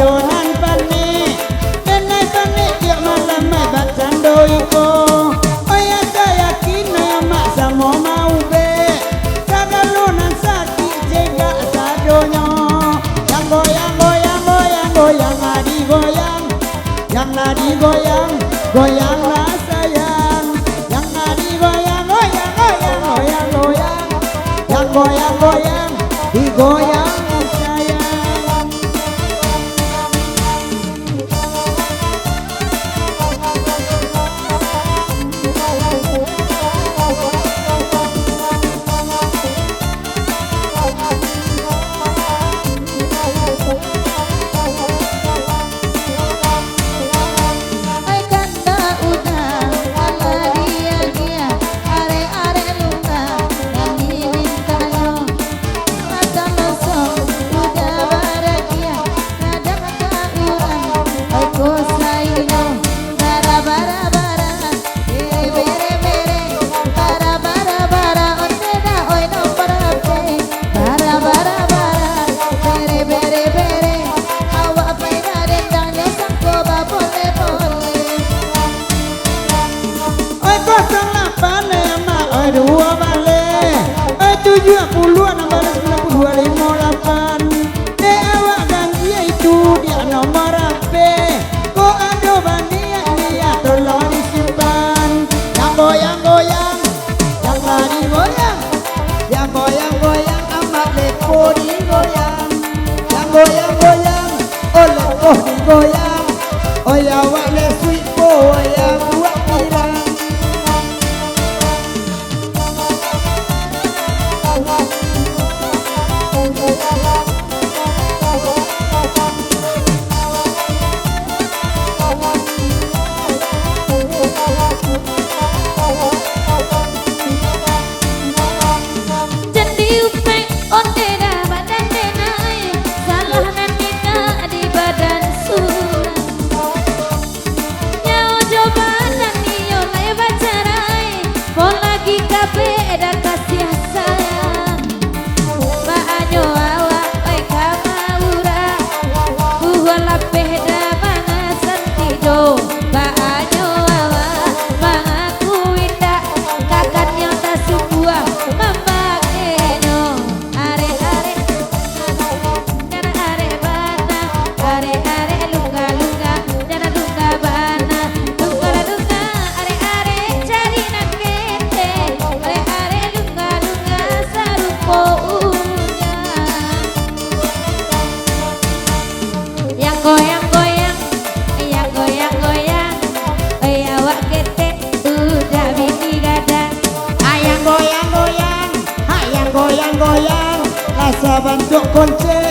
Jonan pani, denai pani dia malam mai batando iko. Oya saya kini mak samo mau be, kagalunan sakit jega sadonyo. Yang goyang goyang goyang goyang adi goyang, yang nadi goyang goyang lah sayang. Yang nadi goyang goyang goyang goyang goyang, yang goyang goyang digoyang. Dua balik, 70 nomor 9258. De awak ganti itu dia nomor HP. Ko ado bandia dia tolong disimpan. Yang goyang goyang, yang lari goyang, yang goyang goyang amat lepo digoyang. Yang goyang goyang, oh lepo digoyang. Oh ya awak le sweet boy yang buat hilang. Goyang, goyang, rasa bentuk konser.